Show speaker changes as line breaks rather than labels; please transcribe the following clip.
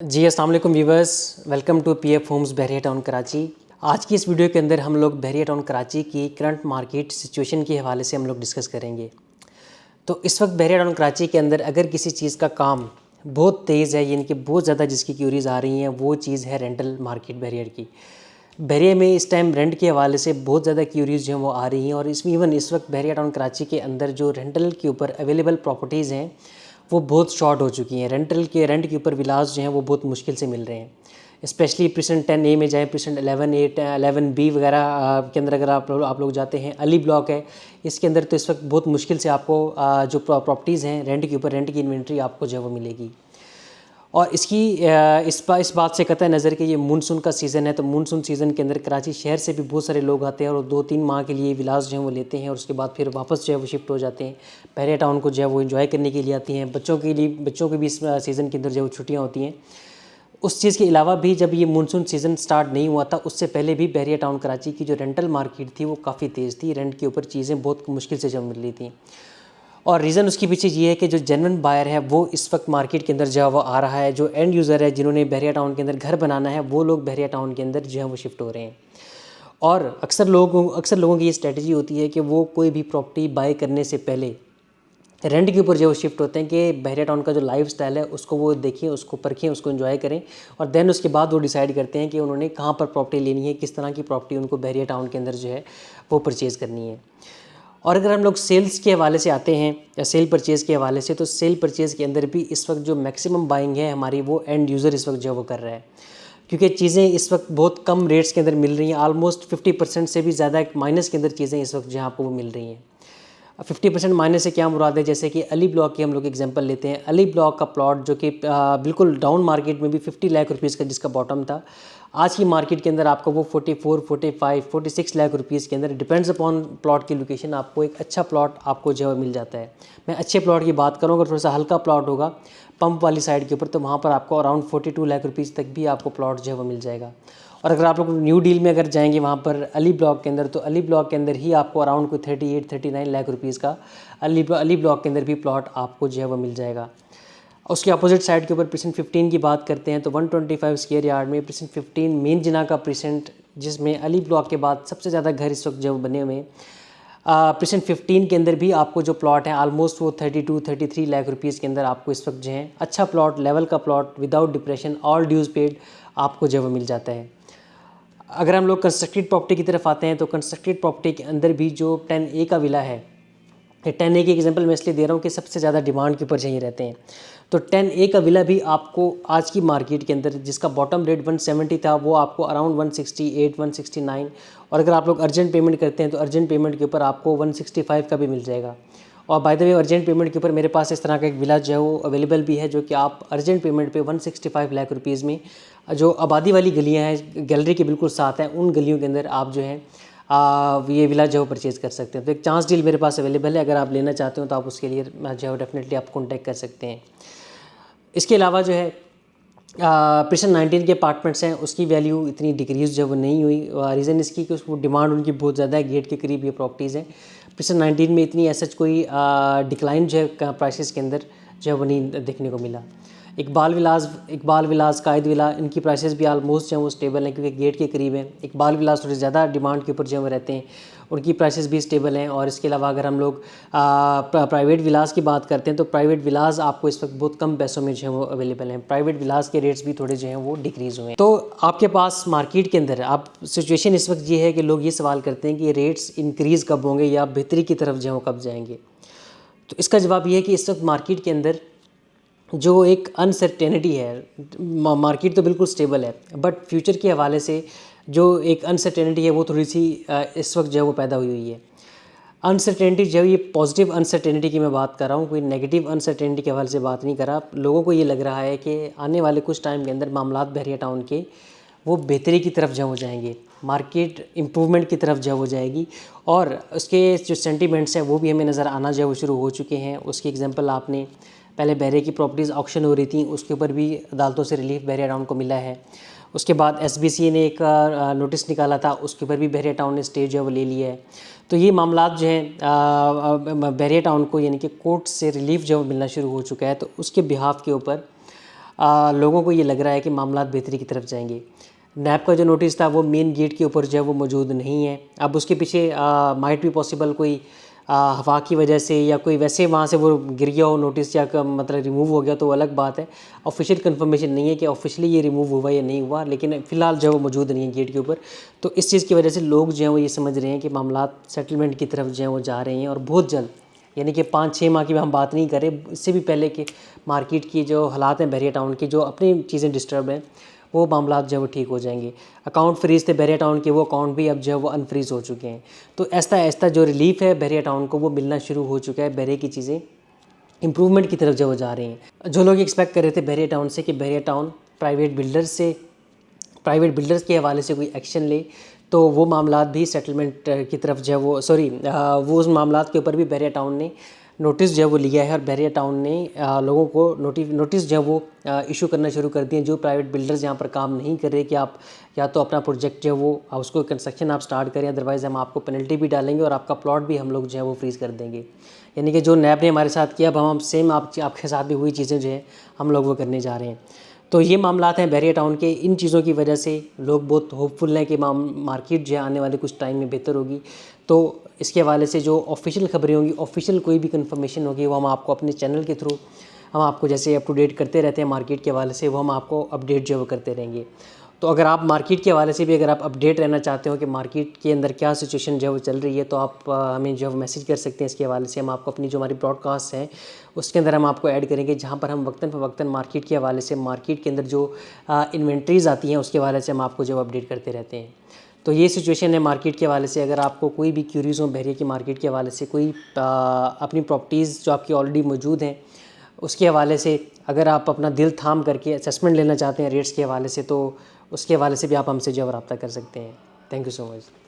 जी अस्सलाम वालेकुम viewers, welcome to PF homes Bahria town Karachi. आज की इस वीडियो के अंदर हम लोग बहरिया टाउन कराची की करंट मार्केट सिचुएशन के हवाले से हम लोग डिस्कस करेंगे। तो इस वक्त बहरिया टाउन कराची के अंदर अगर किसी चीज़ का काम बहुत तेज़ है, यानी कि बहुत ज़्यादा जिसकी क्यूरीज आ रही हैं, वो चीज़ है रेंटल मार्केट बहरिया की। बहरिया में इस टाइम रेंट के हवाले से बहुत ज़्यादा क्यूरीज जो हैं वो आ रही हैं, और इसमें इवन इस वक्त बहरिया टाउन कराची के अंदर जो रेंटल के ऊपर अवेलेबल प्रॉपर्टीज़ हैं वो बहुत शॉर्ट हो चुकी हैं। रेंट के ऊपर विलास जो हैं वो बहुत मुश्किल से मिल रहे हैं। स्पेशली प्रेसेंट 10A में जाएँ, प्रेसेंट 11A 11B वगैरह के अंदर अगर आप लोग जाते हैं, अली ब्लॉक है, इसके अंदर तो इस वक्त बहुत मुश्किल से आपको जो प्रॉपर्टीज़ हैं रेंट के ऊपर, रेंट की इन्वेंट्री आपको जो है वो मिलेगी। और इसकी इस बात से कतई नज़र कि ये मानसून का सीज़न है, तो मानसून सीज़न के अंदर कराची शहर से भी बहुत सारे लोग आते हैं और 2-3 माह के लिए विलास जो है वो लेते हैं, और उसके बाद फिर वापस जो है वो शिफ्ट हो जाते हैं। बहरिया टाउन को जो है वो एंजॉय करने के लिए आती हैं। बच्चों के भी इस सीज़न के अंदर जो है वो छुट्टियाँ होती हैं। उस चीज़ के अलावा भी जब ये मानसून सीज़न स्टार्ट नहीं हुआ था, उससे पहले भी बहरिया टाउन कराची की जो रेंटल मार्केट थी वो काफ़ी तेज़ थी। रेंट के ऊपर चीज़ें बहुत मुश्किल से जब मिल रही थी, और रीज़न उसके पीछे ये है कि जो जेन्युइन बायर है वो इस वक्त मार्केट के अंदर जो है वो आ रहा है। जो एंड यूज़र है, जिन्होंने बहरिया टाउन के अंदर घर बनाना है, वो लोग बहरिया टाउन के अंदर जो है वो शिफ्ट हो रहे हैं। और अक्सर लोगों की ये स्ट्रेटजी होती है कि वो कोई भी प्रॉपर्टी बाय करने से पहले रेंट के ऊपर जो शिफ्ट होते हैं कि बहरिया टाउन का जो लाइफ स्टाइल है उसको वो देखें, उसको परखें, उसको एंजॉय करें, और देन उसके बाद वो डिसाइड करते हैं कि उन्होंने कहाँ पर प्रॉपर्टी लेनी है, किस तरह की प्रॉपर्टी उनको बहरिया टाउन के अंदर जो है वो परचेज़ करनी है। और अगर हम लोग सेल्स के हवाले से आते हैं या सेल परचेज़ के हवाले से, तो सेल परचेज़ के अंदर भी इस वक्त जो मैक्सिमम बाइंग है हमारी, वो एंड यूज़र इस वक्त जो है वो कर रहा है, क्योंकि चीज़ें इस वक्त बहुत कम रेट्स के अंदर मिल रही हैं। आलमोस्ट 50% से भी ज़्यादा माइनस के अंदर चीज़ें इस वक्त जो आपको वो मिल रही हैं। 50% माइनस से क्या मुराद है, जैसे कि अली ब्लॉक की हम लोग एग्जांपल लेते हैं। अली ब्लॉक का प्लॉट जो कि बिल्कुल डाउन मार्केट में भी 50 लाख रुपीज़ का जिसका बॉटम था, आज की मार्केट के अंदर आपको वो 44, 45, 46 लाख रुपीज़ के अंदर, डिपेंड्स अपॉन प्लॉट की लोकेशन, आपको एक अच्छा प्लॉट आपको जो है मिल जाता है। मैं अच्छे प्लॉट की बात करूँ, अगर थोड़ा सा हल्का प्लॉट होगा पंप वाली साइड के ऊपर, तो वहाँ पर आपको अराउंड 42 लाख रुपीज़ तक भी आपको प्लॉट जो है वो मिल जाएगा। और अगर आप लोग न्यू डील में अगर जाएंगे वहाँ पर अली ब्लॉक के अंदर, तो अली ब्लॉक के अंदर ही आपको अराउंड कोई 38-39 लाख रुपीज़ का अली ब्लॉक के अंदर भी प्लॉट आपको जो है वो मिल जाएगा। उसके अपोजिट साइड के ऊपर प्रेसेंट 15 की बात करते हैं, तो 125 स्क्वायर यार्ड में प्रेसेंट 15 मेन जिना का प्रेसेंट, जिसमें अली ब्लॉक के बाद सबसे ज़्यादा घर इस वक्त जो बने हुए हैं, प्रेसेंट 15 के अंदर भी आपको जो प्लॉट है ऑलमोस्ट वो 32-33 लाख रुपीज़ के अंदर आपको इस वक्त जो है अच्छा प्लॉट, लेवल का प्लॉट, विदाउट डिप्रेशन, ऑल ड्यूज़ पेड, आपको जो वो मिल जाता है। अगर हम लोग कंस्ट्रक्टेड प्रॉपर्टी की तरफ आते हैं, तो कंस्ट्रक्टेड प्रॉपर्टी के अंदर भी जो 10A का विला है, 10A की एग्जांपल मैं इसलिए दे रहा हूँ कि सबसे ज़्यादा डिमांड के ऊपर चाहिए रहते हैं। तो 10A का विला भी आपको आज की मार्केट के अंदर, जिसका बॉटम रेट 170 था, वो आपको अराउंड 168-169, और अगर आप लोग अर्जेंट पेमेंट करते हैं तो अर्जेंट पेमेंट के ऊपर आपको 165 का भी मिल जाएगा। और by the way, urgent payment के ऊपर मेरे पास इस तरह का एक विला जो है वो अवेलेबल भी है, जो कि आप अर्जेंट पेमेंट पे 165 लाख रुपीज़ में, जो आबादी वाली गलियां हैं, गैलरी के बिल्कुल साथ हैं, उन गलियों के अंदर आप जो है ये विला जो है परचेज़ कर सकते हैं। तो एक चांस डील मेरे पास अवेलेबल है, अगर आप लेना चाहते हो तो आप उसके लिए जो है डेफिनेटली आप कॉन्टैक्ट कर सकते हैं। इसके अलावा जो है प्रेसेंट 19 के अपार्टमेंट्स हैं, उसकी वैल्यू इतनी डिक्रीज़ जो है वो नहीं हुई। रीज़न इसकी कि उसको डिमांड उनकी बहुत ज़्यादा है, गेट के करीब ये प्रॉपर्टीज़ हैं। प्रेसेंट 19 में इतनी ऐसा कोई डिक्लाइन जो है प्राइसेस के अंदर जो है वो नहीं देखने को मिला। इकबाल विलास, कायद विला, इनकी प्राइसेस भी आलमोस्ट जो है वो स्टेबल हैं, क्योंकि गेट के करीब हैं। इकबाल विलास थोड़े ज़्यादा डिमांड के ऊपर जो है रहते हैं, उनकी प्राइसेस भी स्टेबल हैं। और इसके अलावा अगर हम लोग प्राइवेट विलास की बात करते हैं, तो प्राइवेट विलास आपको इस वक्त बहुत कम पैसों में जो है वो अवेलेबल हैं। प्राइवेट विलास के रेट्स भी थोड़े जो हैं वो डिक्रीज़ हुए हैं। तो आपके पास मार्केट के अंदर आप सिचुएशन इस वक्त ये है कि लोग ये सवाल करते हैं कि रेट्स इंक्रीज़ कब होंगे या बेहतरी की तरफ जो है वो कब जाएंगे। तो इसका जवाब ये है कि इस वक्त मार्केट के अंदर जो एक अनसर्टेनिटी है, मार्केट तो बिल्कुल स्टेबल है, बट फ्यूचर के हवाले से जो एक अनसर्टेनिटी है वो थोड़ी सी इस वक्त जो है वो पैदा हुई है। अनसर्टेनिटी जो है, ये पॉजिटिव अनसर्टेनिटी की मैं बात कर रहा हूँ, कोई नेगेटिव अनसर्टेनिटी के हवाले से बात नहीं कर रहा। लोगों को ये लग रहा है कि आने वाले कुछ टाइम के अंदर मामलात बहरिया टाउन के वो बेहतरी की तरफ जो हो जाएंगे, मार्केट इम्प्रूवमेंट की तरफ जो हो जाएगी, और उसके जो सेंटीमेंट्स हैं वो भी हमें नज़र आना जो है वो शुरू हो चुके हैं। उसकी एग्जांपल आपने पहले बहरिया की प्रॉपर्टीज़ ऑक्शन हो रही थी, उसके ऊपर भी अदालतों से रिलीफ बहरिया टाउन को मिला है। उसके बाद SBC ने एक नोटिस निकाला था, उसके ऊपर भी बहरिया टाउन ने स्टे जो है वो ले लिया है। तो ये मामलात जो हैं बहरिया टाउन को, यानी कि कोर्ट से रिलीफ जो मिलना शुरू हो चुका है, तो उसके बिहाफ के ऊपर लोगों को ये लग रहा है कि मामला बेहतरी की तरफ जाएंगे। नैब का जो नोटिस था वो मेन गेट के ऊपर जो है वो मौजूद नहीं है। अब उसके पीछे माइट भी पॉसिबल कोई हवा की वजह से या कोई वैसे वहाँ से वो गिर गया हो नोटिस या मतलब रिमूव हो गया तो अलग बात है। ऑफिशियल कंफर्मेशन नहीं है कि ऑफिशियली ये रिमूव हुआ या नहीं हुआ, लेकिन फ़िलहाल जो है वो मौजूद नहीं है गेट के ऊपर। तो इस चीज़ की वजह से लोग जो हैं वो ये समझ रहे हैं कि मामला सेटलमेंट की तरफ जो है वो जा रहे हैं और बहुत जल्द, यानी कि 5-6 माह की हम बात नहीं करें, इससे भी पहले कि मार्केट की जो हालात हैं बहरिया टाउन की, जो अपनी चीज़ें डिस्टर्ब हैं, वो मामला जो है वो ठीक हो जाएंगे। अकाउंट फ्रीज़ थे बहरिया टाउन के, वो अकाउंट भी अब जो है वो अनफ्रीज़ हो चुके हैं। तो ऐसा जो रिलीफ है बहरिया टाउन को वो मिलना शुरू हो चुका है। बहरे की चीज़ें इंप्रूवमेंट की तरफ जो वो जा रही हैं। जो लोग एक्सपेक्ट कर रहे थे बहरिया टाउन से कि बहरिया टाउन प्राइवेट बिल्डर्स के हवाले से कोई एक्शन ले, तो वो मामलात भी सेटलमेंट की तरफ जो है वो उस मामलात के ऊपर भी बहरिया टाउन ने नोटिस जो है वो लिया है और बहरिया टाउन ने लोगों को नोटिस जो है वो इशू करना शुरू कर दिए। जो प्राइवेट बिल्डर्स यहाँ पर काम नहीं कर रहे कि आप या तो अपना प्रोजेक्ट जो है वो उसको कंस्ट्रक्शन आप स्टार्ट करें, अदरवाइज़ हम आपको पेनल्टी भी डालेंगे और आपका प्लॉट भी हम लोग जो है वो फ्रीज़ कर देंगे। यानी कि जो नैब ने हमारे साथ किया, अब हम सेम आपके साथ भी हुई चीज़ें जो है हम लोग वो करने जा रहे हैं। तो ये मामलात हैं बहरिया टाउन के। इन चीज़ों की वजह से लोग बहुत होपफुल हैं कि मार्केट जो है आने वाले कुछ टाइम में बेहतर होगी। तो इसके हवाले से जो ऑफिशियल खबरें होंगी, ऑफिशियल कोई भी कंफर्मेशन होगी, वो हम आपको अपने चैनल के थ्रू हम आपको जैसे अप टू डेट करते रहते हैं मार्केट के हवाले से, वो हम आपको अपडेट जो है वो करते रहेंगे। तो अगर आप मार्केट के हवाले से भी अगर आप अपडेट रहना चाहते हो कि मार्केट के अंदर क्या सिचुएशन जो है वो चल रही है, तो आप हमें जो है मैसेज कर सकते हैं। इसके हवाले से हम आपको अपनी जो हमारी ब्रॉडकास्ट हैं उसके अंदर हम आपको ऐड करेंगे, जहाँ पर हम वक्तन फ़वक्तन मार्केट के हवाले से, मार्केट के अंदर जो इन्वेंट्रीज़ आती हैं उसके हवाले से हम आपको जो अपडेट करते रहते हैं। तो ये सिचुएशन है मार्केट के हवाले से। अगर आपको कोई भी क्यूरीज हो बहरिया की मार्केट के हवाले से, कोई अपनी प्रॉपर्टीज़ जो आपकी ऑलरेडी मौजूद हैं उसके हवाले से अगर आप अपना दिल थाम करके असेसमेंट लेना चाहते हैं रेट्स के हवाले से, तो उसके हवाले से भी आप हमसे जो है रब्ता कर सकते हैं। Thank you so much.